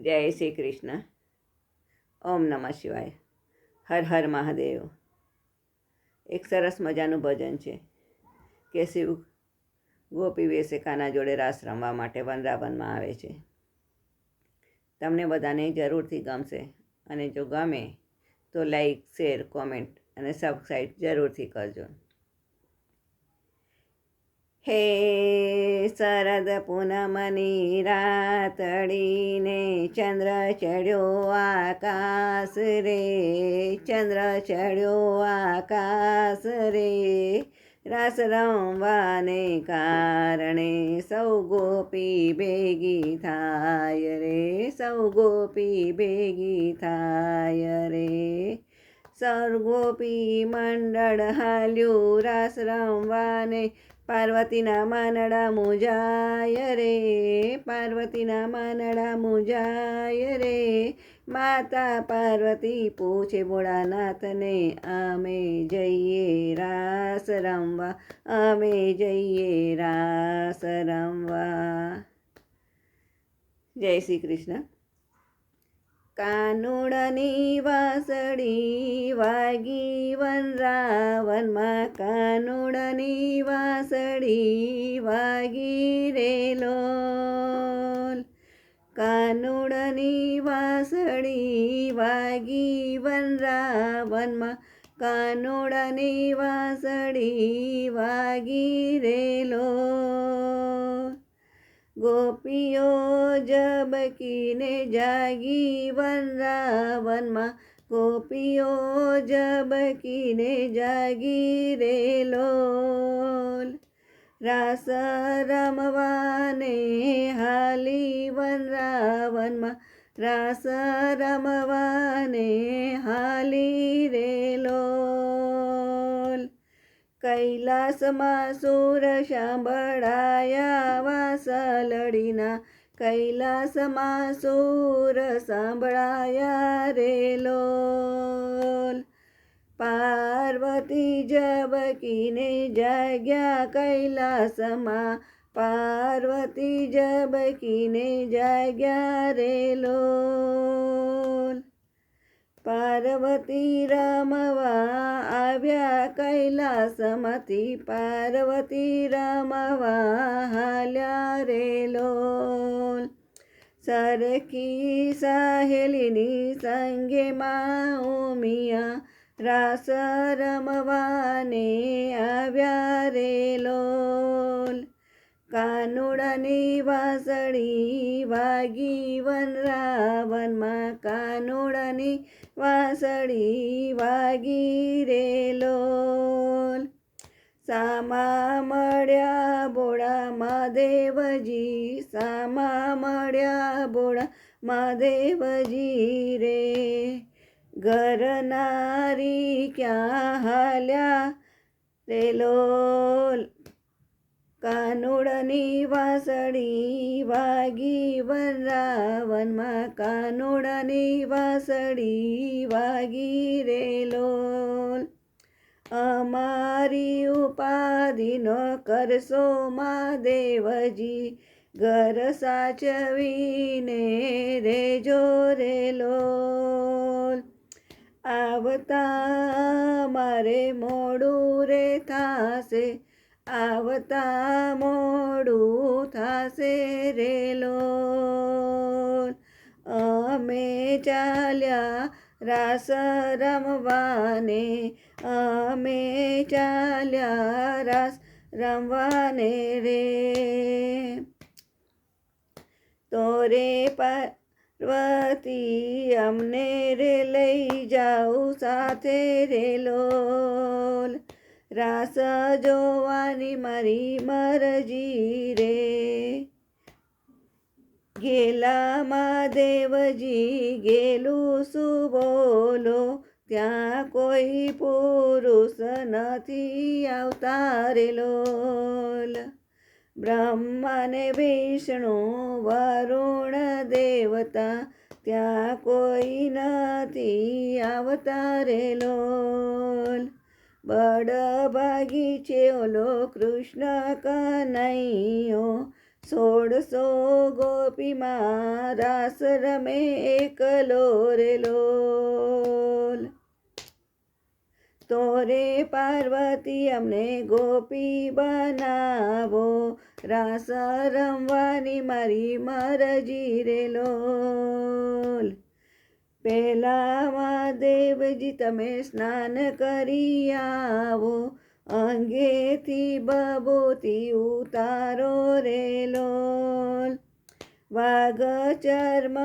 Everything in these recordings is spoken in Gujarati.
જય શ્રી કૃષ્ણ. ઓમ નમઃ શિવાય. હર હર મહાદેવ. એક સરસ મજાનું ભજન છે કે શિવ ગોપી વેશે કાના જોડે રાસ રમવા માટે વૃંદાવનમાં આવે છે. તમને બધાને જરૂરથી ગમશે અને જો ગમે તો લાઈક, શેર, કોમેન્ટ અને સબસ્ક્રાઈબ જરૂરથી કરજો. હે શરદ પૂનમની રાતડીને ચંદ્ર ચડ્યો આકાશ રે, ચંદ્ર ચડ્યો આકાશ રે, રાસ રમવાને કારણે સૌ ગોપી ભેગી થાય રે, સૌ ગોપી ભેગી થાય રે. સર્વગોપી મંડળ હાલ્યું રાસ રમવાને, પાર્વતીના માનડા મુજાય રે, પાર્વતીના માનડા મુજાય રે. માતા પાર્વતી પૂછે ભોળાનાથને, અમે જઈએ રાસ રમવા, અમે જઈએ રાસ રમવા. જય શ્રી કૃષ્ણ. કાનુડાની વાંસળી વાગી વનરાવનમાં, કાનુડાની વાંસળી વાગી રે લોલ, કાનુડાની વાંસળી વાગી વનરાવનમાં, કાનુડાની વાંસળી વાગી રે લોલ. ગોપીઓ જબકીને જાગી વનરાવનમાં, ગોપીઓ જબકીને જાગી રે લોલ. રાસ રમવાને હાલી વનરાવનમાં, રાસ રમવાને હાલી રે લોલ. કૈલાસમાં સુર સાંભળાયા વાંસળીના, કૈલાસમાં સુર સાંભળાયા રે લોલ. પાર્વતી જબકીને જાગ્યા કૈલાસમાં, પાર્વતી જબકીને જાગ્યા રે લોલ. પાર્વતી રમવા આવ્યા કૈલાસમાંથી, પાર્વતી રમવા હાલ્યા રે લોલ. સરખી સાહેલીની સંગેમાં ઉમિયા, રાસ રમવાને આવ્યા રે લોલ. કાનુડાની વાંસળી વાગી વનરાવનમાં, કાનુડાની વાંસળી વાગી રે લોલ. સામા મળ્યા ભોળા મહાદેવજી, સામા મળ્યા ભોળા મહાદેવજી રે. ઘર નારી ક્યાં હાલ્યા રે લોલ. કાનુડાની વાંસળી વાગી વનરાવનમાં, કાનુડાની વાંસળી વાગી રે લોલ. અમારી ઉપાધિનો કરશો મહાદેવજી, ઘર સાચવીને રેજો રે લોલ. આવતા મારે મોડું રે થાશે, આવતા મોડું થાશે રે લોલ. અમે ચાલ્યા રાસ રમવાને, અમે ચાલ્યા રાસ રમવાને રે. તોરે પાર્વતી અમને રે લઈ જાઉં સાથે રે લોલ. રાસ જોવાની મારી મરજી રે. ગેલા મહાદેવજી ગેલું શું બોલો, ત્યાં કોઈ પુરુષ નથી આવતા રે લોલ. બ્રહ્માને વિષ્ણુ વરુણ દેવતા, ત્યાં કોઈ નથી આવતા રે લોલ. બળભાગી છે ઓલો કૃષ્ણ કનૈયો, 16 ગોપીમાં રાસ રમે એકલો રે લોલ. તો રે પાર્વતી અમને ગોપી બનાવો, રાસ રમવાની મારી મરજી રે લોલ. પહેલા મહાદેવજી તમે સ્નાન કરી આવો, અંગેથી બબૂતી ઉતારો રે લોલ. વાઘ ચર્મ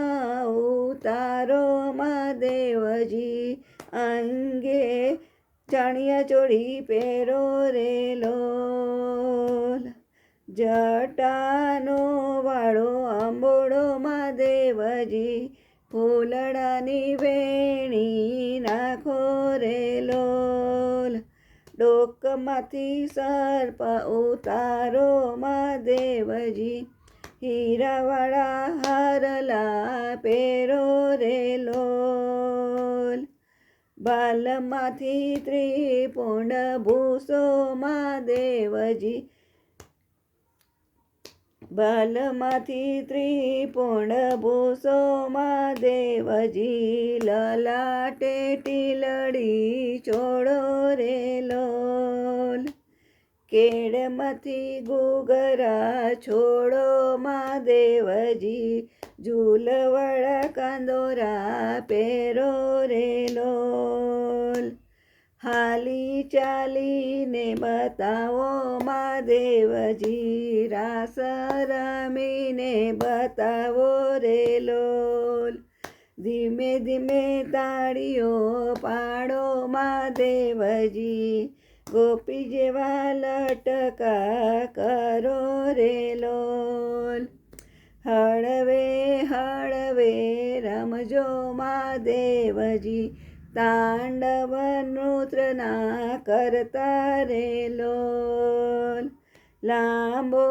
ઉતારો મહાદેવજી, અંગે ચણિયા ચોળી પહેરો રે લોલ. જટાનો વાળો આંબોડો મહાદેવજી, ફૂલડાની વેણી નાખો રે લોલ. ડોકમાંથી સર્પ ઉતારો મહાદેવજી, હીરાવાળા હારલા પહેરો રે લોલ. બાલમાંથી ત્રિપુંડ ભૂસો મહાદેવજી, બાલમાંથી ત્રિપુંડ ભૂસો મહાદેવજી, લલાટે ટીલડી ચોળો રે લોલ. કેળમાંથી ગુગરા છોડો મહાદેવજી, ઝૂલવડા કાંદોરા પહેરો રે લોલ. હાલી ચાલીને બતાવો મહાદેવજી, રાસ રમીને બતાવો રે લોલ. ધીમે ધીમે તાળીઓ પાડો મહાદેવજી, ગોપી જેવા લટકા કરો રે લોલ. હળવે હળવે રમજો મહાદેવજી, તાંડવ નૃત્યના કરતા રે લોલ. લાંબો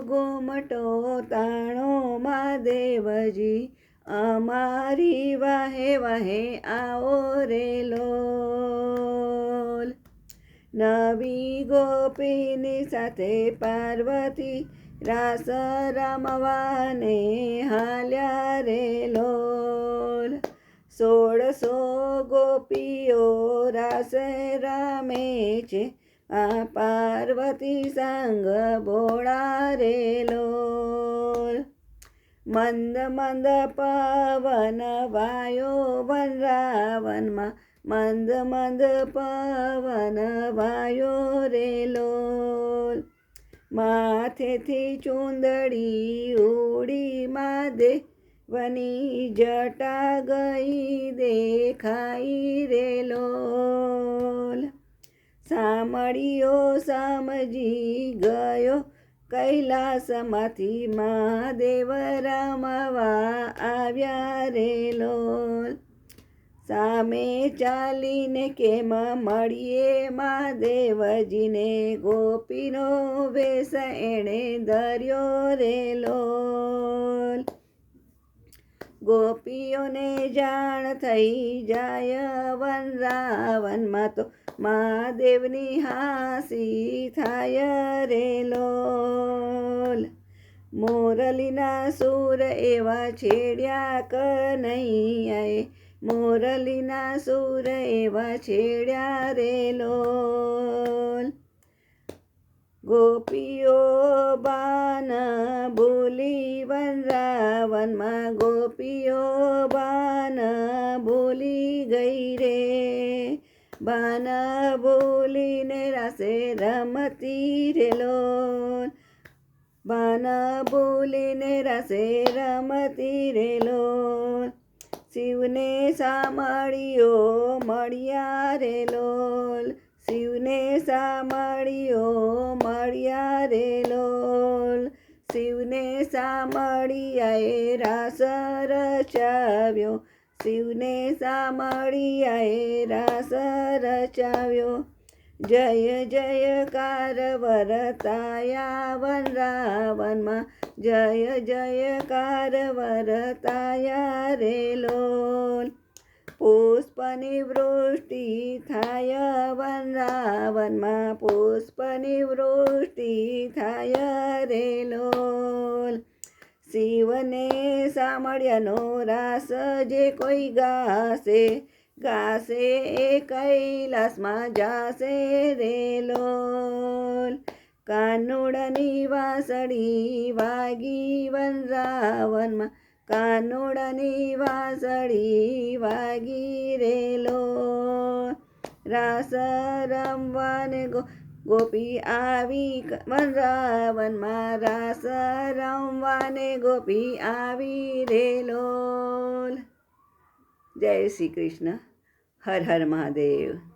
ઘૂમટો તાણો મહાદેવજી, અમારી વાહે વાહે આવો રે લોલ. નવી ગોપીની સાથે પાર્વતી, રાસ રમવાને હાલ્યા રે લોલ. 16 ગોપીઓ રાસ રમે છે, આ પાર્વતી સંગ બોળા રે લોલ. મંદ મંદ પવન વાયો વનરાવનમાં, મંદ મંદ પવન વાયો રે લોલ. માથેથી ચૂંદડી ઉડી મહાદેવની, જટા ગઈ દેખાઈ રે લોલ. સામળિયો સમજી ગયો કૈલાસમાંથી, મહાદેવ રમવા આવ્યા રે લોલ. સામે ચાલીને કેમ મળીએ મહાદેવજીને, ગોપીનો વેશ એણે ધર્યો રે લોલ. ગોપીઓને જાણ થઈ જાય વનરાવનમાં, તો મહાદેવની હાંસી થાય રે લોલ. મોરલીના સૂર એવા છેડ્યા કનૈયાએ, મોરલીના સૂર એવા છેડ્યા રે લોલ. ગોપીઓ બાન બોલી વનરાવનમાં, ગોપીઓ બાન બોલી ગઈ રે. બાન બોલીને રાસે રમતી રે લોલ, બાન બોલીને રાસે રમતી રે લોલ. શિવને સામળીઓ મળ્યા રે લોલ, શિવને સામળીઓ મળ્યા રે લોલ. શિવને સામળિયાએ રાસ રચાવ્યો, શિવને સામળિયાએ રાસ રચાવ્યો. જય જયકાર વરતાયા વનરાવનમાં, જય જયકાર વરતાયા રે લોલ. પુષ્પ પુષ્પની વૃષ્ટિ થાય વનરાવનમાં પુષ્પની વૃષ્ટિ થાય રે લોલ શિવને સામળ્યાનો રાસ જે કોઈ ગાશે ગાશે એ કૈલાસમાં જાશે રે લોલ કાનુડાની વાંસળી વાગી વનરાવનમાં કાનુડાની વાંસળી વાગી રે લોલ રાસ રમવાને ગોપી આવી વનરાવનમાં રાસ રમવાને ગોપી આવી રે લોલ જય શ્રી કૃષ્ણ હર હર મહાદેવ